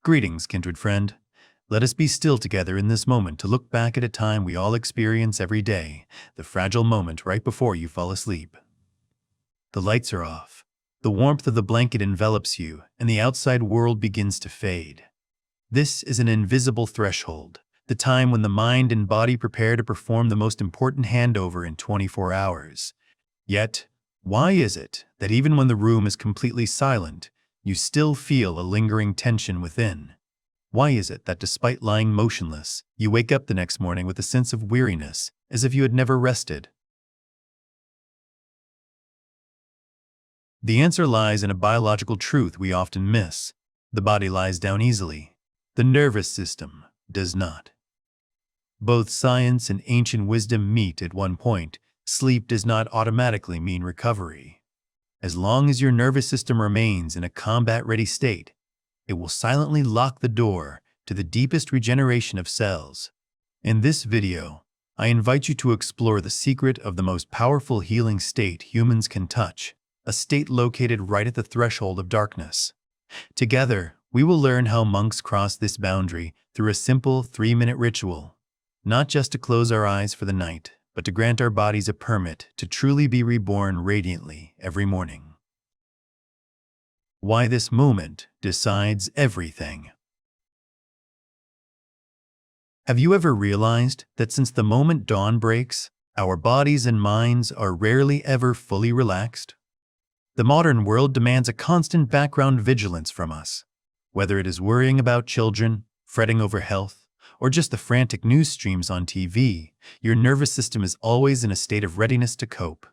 Greetings, kindred friend. Let us be still together in this moment to look back at a time we all experience every day, the fragile moment right before you fall asleep. The lights are off. The warmth of the blanket envelops you, and the outside world begins to fade. This is an invisible threshold, the time when the mind and body prepare to perform the most important handover in 24 hours. Yet, why is it that even when the room is completely silent, you still feel a lingering tension within? Why is it that despite lying motionless, you wake up the next morning with a sense of weariness, as if you had never rested? The answer lies in a biological truth we often miss. The body lies down easily. The nervous system does not. Both science and ancient wisdom meet at one point. Sleep does not automatically mean recovery. As long as your nervous system remains in a combat-ready state, it will silently lock the door to the deepest regeneration of cells. In this video, I invite you to explore the secret of the most powerful healing state humans can touch, a state located right at the threshold of darkness. Together, we will learn how monks cross this boundary through a simple 3-minute ritual, not just to close our eyes for the night, but to grant our bodies a permit to truly be reborn radiantly every morning. Why this moment decides everything. Have you ever realized that since the moment dawn breaks, our bodies and minds are rarely ever fully relaxed? The modern world demands a constant background vigilance from us. Whether it is worrying about children, fretting over health, or just the frantic news streams on TV, your nervous system is always in a state of readiness to cope.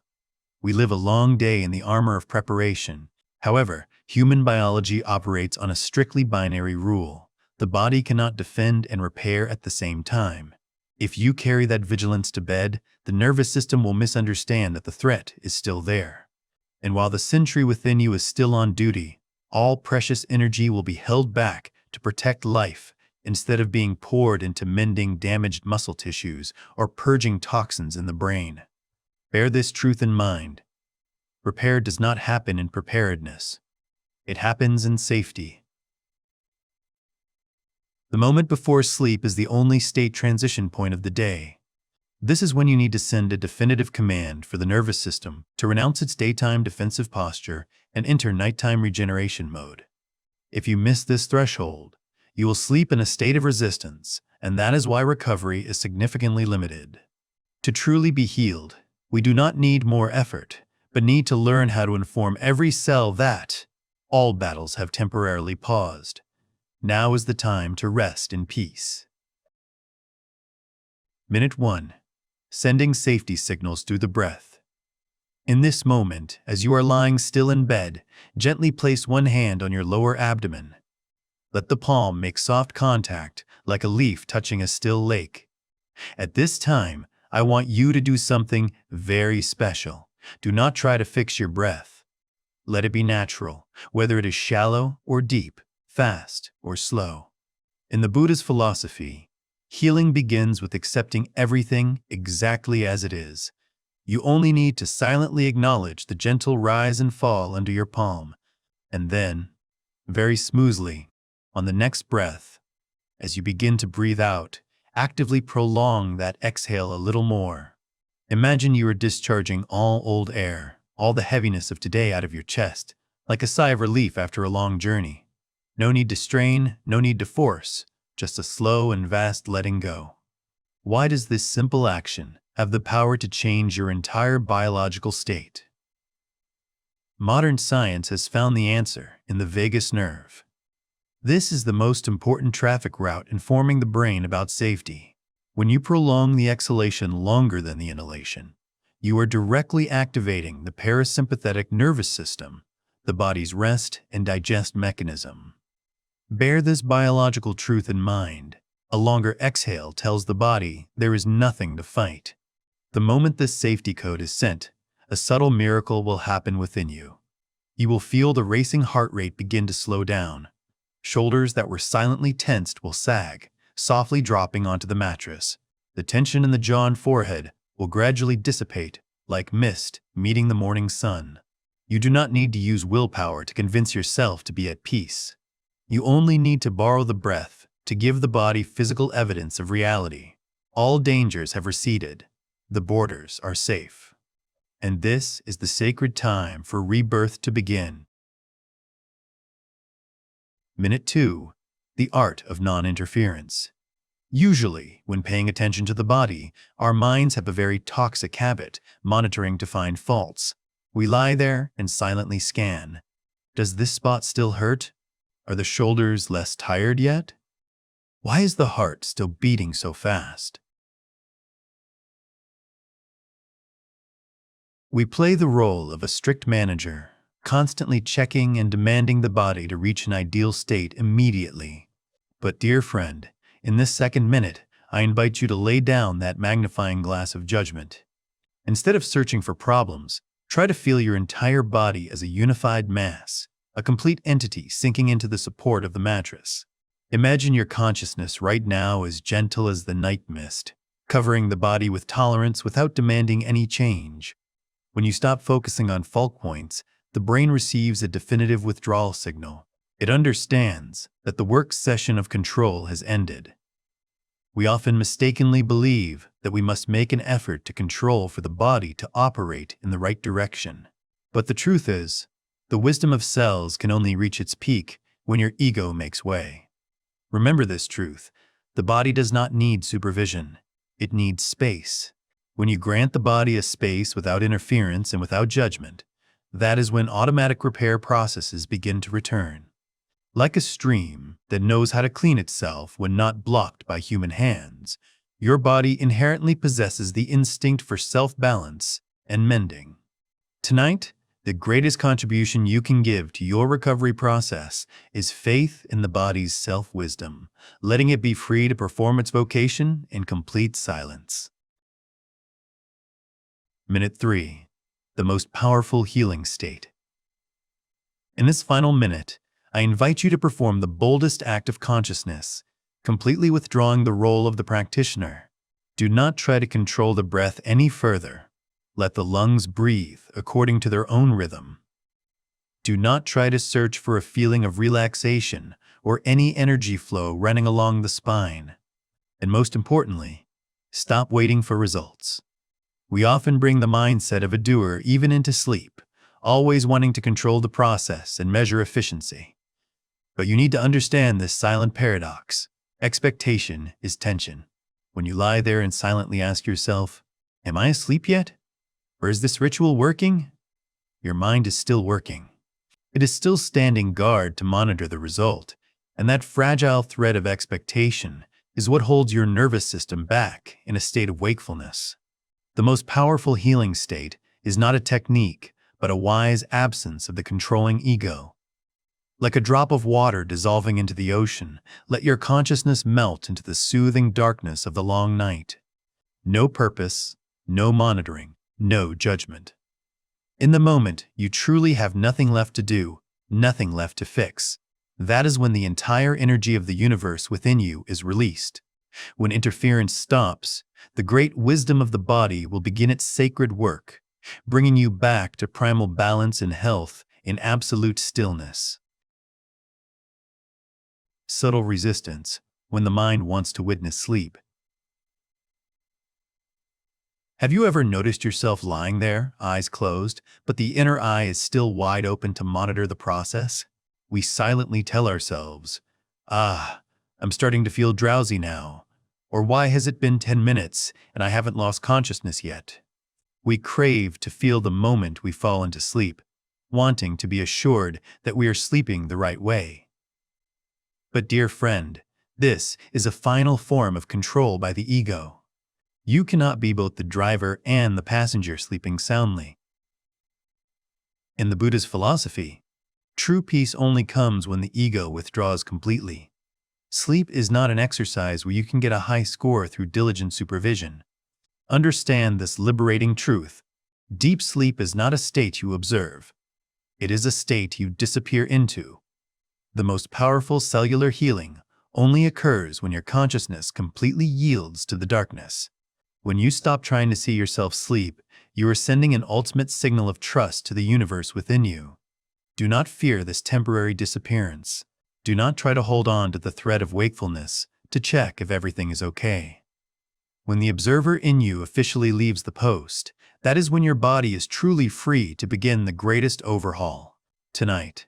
We live a long day in the armor of preparation. However, human biology operates on a strictly binary rule. The body cannot defend and repair at the same time. If you carry that vigilance to bed, the nervous system will misunderstand that the threat is still there. And while the sentry within you is still on duty, all precious energy will be held back to protect life instead of being poured into mending damaged muscle tissues or purging toxins in the brain. Bear this truth in mind. Repair does not happen in preparedness. It happens in safety. The moment before sleep is the only state transition point of the day. This is when you need to send a definitive command for the nervous system to renounce its daytime defensive posture and enter nighttime regeneration mode. If you miss this threshold, you will sleep in a state of resistance, and that is why recovery is significantly limited. To truly be healed, we do not need more effort, but need to learn how to inform every cell that all battles have temporarily paused. Now is the time to rest in peace. Minute 1. Sending safety signals through the breath. In this moment, as you are lying still in bed, gently place one hand on your lower abdomen. Let the palm make soft contact like a leaf touching a still lake. At this time, I want you to do something very special. Do not try to fix your breath. Let it be natural, whether it is shallow or deep, fast or slow. In the Buddhist philosophy, healing begins with accepting everything exactly as it is. You only need to silently acknowledge the gentle rise and fall under your palm, and then, very smoothly, on the next breath, as you begin to breathe out, actively prolong that exhale a little more. Imagine you are discharging all old air, all the heaviness of today out of your chest, like a sigh of relief after a long journey. No need to strain, no need to force, just a slow and vast letting go. Why does this simple action have the power to change your entire biological state? Modern science has found the answer in the vagus nerve. This is the most important traffic route informing the brain about safety. When you prolong the exhalation longer than the inhalation, you are directly activating the parasympathetic nervous system, the body's rest and digest mechanism. Bear this biological truth in mind. A longer exhale tells the body there is nothing to fight. The moment this safety code is sent, a subtle miracle will happen within you. You will feel the racing heart rate begin to slow down. Shoulders that were silently tensed will sag, softly dropping onto the mattress. The tension in the jaw and forehead will gradually dissipate, like mist meeting the morning sun. You do not need to use willpower to convince yourself to be at peace. You only need to borrow the breath to give the body physical evidence of reality. All dangers have receded. The borders are safe. And this is the sacred time for rebirth to begin. Minute 2. The art of non-interference. Usually, when paying attention to the body, our minds have a very toxic habit, monitoring to find faults. We lie there and silently scan. Does this spot still hurt? Are the shoulders less tired yet? Why is the heart still beating so fast? We play the role of a strict manager, constantly checking and demanding the body to reach an ideal state immediately. But dear friend, in this second minute, I invite you to lay down that magnifying glass of judgment. Instead of searching for problems, try to feel your entire body as a unified mass, a complete entity sinking into the support of the mattress. Imagine your consciousness right now as gentle as the night mist, covering the body with tolerance without demanding any change. When you stop focusing on fault points, the brain receives a definitive withdrawal signal. It understands that the work session of control has ended. We often mistakenly believe that we must make an effort to control for the body to operate in the right direction. But the truth is, the wisdom of cells can only reach its peak when your ego makes way. Remember this truth: the body does not need supervision. It needs space. When you grant the body a space without interference and without judgment, that is when automatic repair processes begin to return. Like a stream that knows how to clean itself when not blocked by human hands, your body inherently possesses the instinct for self-balance and mending. Tonight, the greatest contribution you can give to your recovery process is faith in the body's self-wisdom, letting it be free to perform its vocation in complete silence. Minute 3. The most powerful healing state. In this final minute, I invite you to perform the boldest act of consciousness, completely withdrawing the role of the practitioner. Do not try to control the breath any further. Let the lungs breathe according to their own rhythm. Do not try to search for a feeling of relaxation or any energy flow running along the spine. And most importantly, stop waiting for results. We often bring the mindset of a doer even into sleep, always wanting to control the process and measure efficiency. But you need to understand this silent paradox. Expectation is tension. When you lie there and silently ask yourself, "Am I asleep yet? Or is this ritual working?" Your mind is still working. It is still standing guard to monitor the result, and that fragile thread of expectation is what holds your nervous system back in a state of wakefulness. The most powerful healing state is not a technique, but a wise absence of the controlling ego. Like a drop of water dissolving into the ocean, let your consciousness melt into the soothing darkness of the long night. No purpose, no monitoring, no judgment. In the moment, you truly have nothing left to do, nothing left to fix. That is when the entire energy of the universe within you is released. When interference stops, the great wisdom of the body will begin its sacred work, bringing you back to primal balance and health in absolute stillness. Subtle resistance when the mind wants to witness sleep. Have you ever noticed yourself lying there, eyes closed, but the inner eye is still wide open to monitor the process? We silently tell ourselves, I'm starting to feel drowsy now. Or why has it been 10 minutes and I haven't lost consciousness yet? We crave to feel the moment we fall into sleep, wanting to be assured that we are sleeping the right way. But dear friend, this is a final form of control by the ego. You cannot be both the driver and the passenger sleeping soundly. In the Buddha's philosophy, true peace only comes when the ego withdraws completely. Sleep is not an exercise where you can get a high score through diligent supervision. Understand this liberating truth. Deep sleep is not a state you observe. It is a state you disappear into. The most powerful cellular healing only occurs when your consciousness completely yields to the darkness. When you stop trying to see yourself sleep, you are sending an ultimate signal of trust to the universe within you. Do not fear this temporary disappearance. Do not try to hold on to the thread of wakefulness to check if everything is okay. When the observer in you officially leaves the post, that is when your body is truly free to begin the greatest overhaul. Tonight,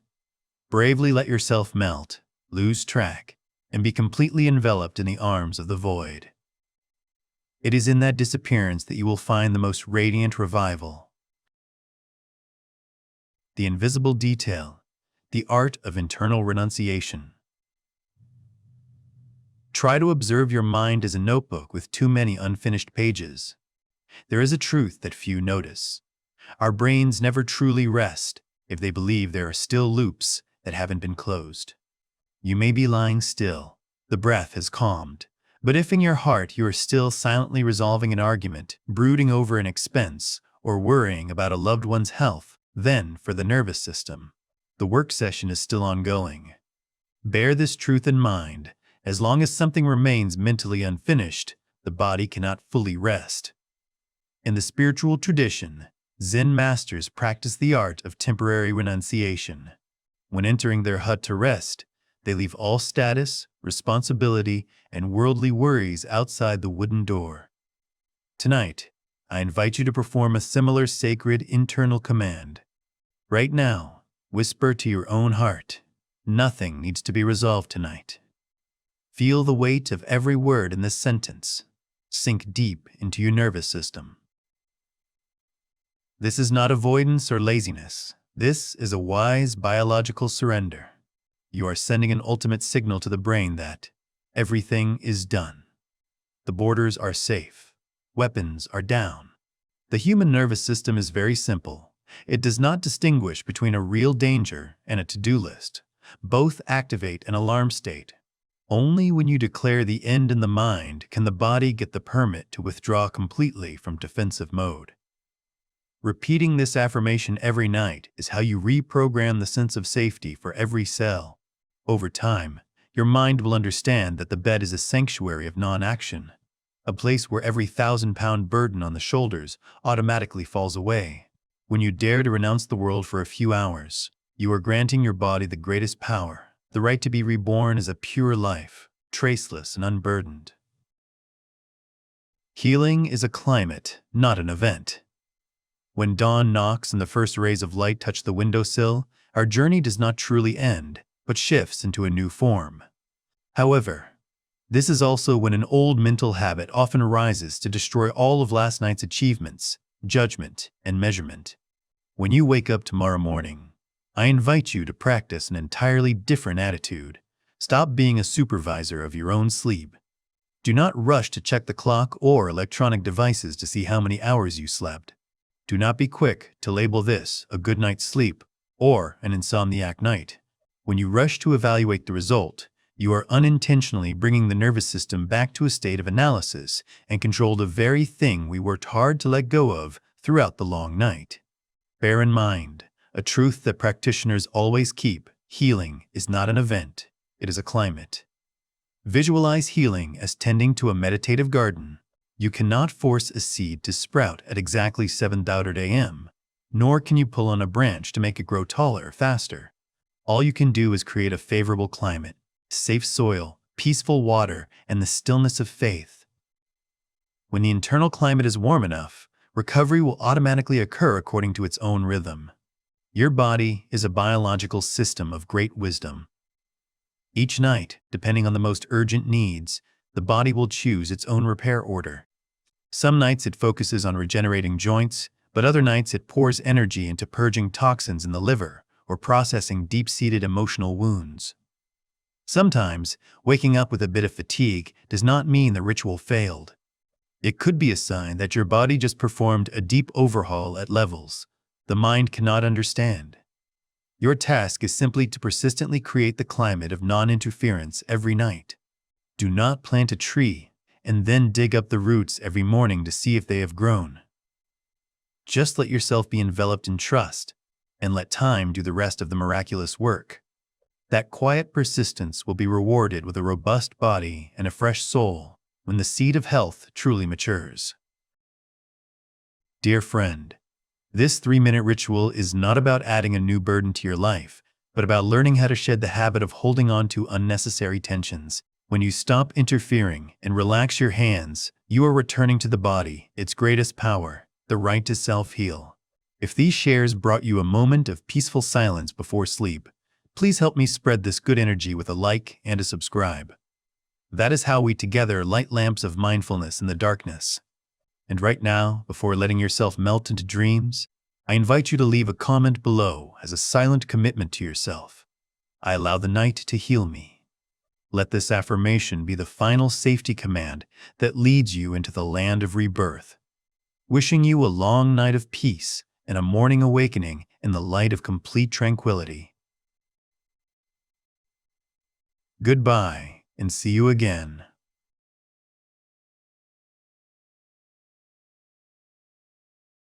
bravely let yourself melt, lose track, and be completely enveloped in the arms of the void. It is in that disappearance that you will find the most radiant revival. The invisible detail, the art of internal renunciation. Try to observe your mind as a notebook with too many unfinished pages. There is a truth that few notice. Our brains never truly rest if they believe there are still loops that haven't been closed. You may be lying still, the breath has calmed, but if in your heart you are still silently resolving an argument, brooding over an expense, or worrying about a loved one's health, then, for the nervous system, the work session is still ongoing. Bear this truth in mind. As long as something remains mentally unfinished, the body cannot fully rest. In the spiritual tradition, Zen masters practice the art of temporary renunciation. When entering their hut to rest, they leave all status, responsibility, and worldly worries outside the wooden door. Tonight, I invite you to perform a similar sacred internal command. Right now, whisper to your own heart, nothing needs to be resolved tonight. Feel the weight of every word in this sentence. Sink deep into your nervous system. This is not avoidance or laziness. This is a wise biological surrender. You are sending an ultimate signal to the brain that everything is done. The borders are safe. Weapons are down. The human nervous system is very simple. It does not distinguish between a real danger and a to-do list. Both activate an alarm state. Only when you declare the end in the mind can the body get the permit to withdraw completely from defensive mode. Repeating this affirmation every night is how you reprogram the sense of safety for every cell. Over time, your mind will understand that the bed is a sanctuary of non-action, a place where every 1,000-pound burden on the shoulders automatically falls away. When you dare to renounce the world for a few hours, you are granting your body the greatest power. The right to be reborn as a pure life, traceless and unburdened. Healing is a climate, not an event. When dawn knocks and the first rays of light touch the windowsill, our journey does not truly end, but shifts into a new form. However, this is also when an old mental habit often rises to destroy all of last night's achievements, judgment, and measurement. When you wake up tomorrow morning, I invite you to practice an entirely different attitude. Stop being a supervisor of your own sleep. Do not rush to check the clock or electronic devices to see how many hours you slept. Do not be quick to label this a good night's sleep or an insomniac night. When you rush to evaluate the result, you are unintentionally bringing the nervous system back to a state of analysis and control the very thing we worked hard to let go of throughout the long night. Bear in mind, a truth that practitioners always keep: healing is not an event, it is a climate. Visualize healing as tending to a meditative garden. You cannot force a seed to sprout at exactly 7:00 a.m., nor can you pull on a branch to make it grow taller faster. All you can do is create a favorable climate, safe soil, peaceful water, and the stillness of faith. When the internal climate is warm enough, recovery will automatically occur according to its own rhythm. Your body is a biological system of great wisdom. Each night, depending on the most urgent needs, the body will choose its own repair order. Some nights it focuses on regenerating joints, but other nights it pours energy into purging toxins in the liver or processing deep-seated emotional wounds. Sometimes, waking up with a bit of fatigue does not mean the ritual failed. It could be a sign that your body just performed a deep overhaul at levels the mind cannot understand. Your task is simply to persistently create the climate of non-interference every night. Do not plant a tree and then dig up the roots every morning to see if they have grown. Just let yourself be enveloped in trust and let time do the rest of the miraculous work. That quiet persistence will be rewarded with a robust body and a fresh soul when the seed of health truly matures. Dear friend, this 3-minute ritual is not about adding a new burden to your life, but about learning how to shed the habit of holding on to unnecessary tensions. When you stop interfering and relax your hands, you are returning to the body, its greatest power, the right to self-heal. If these shares brought you a moment of peaceful silence before sleep, please help me spread this good energy with a like and a subscribe. That is how we together light lamps of mindfulness in the darkness. And right now, before letting yourself melt into dreams, I invite you to leave a comment below as a silent commitment to yourself. I allow the night to heal me. Let this affirmation be the final safety command that leads you into the land of rebirth. Wishing you a long night of peace and a morning awakening in the light of complete tranquility. Goodbye, and see you again.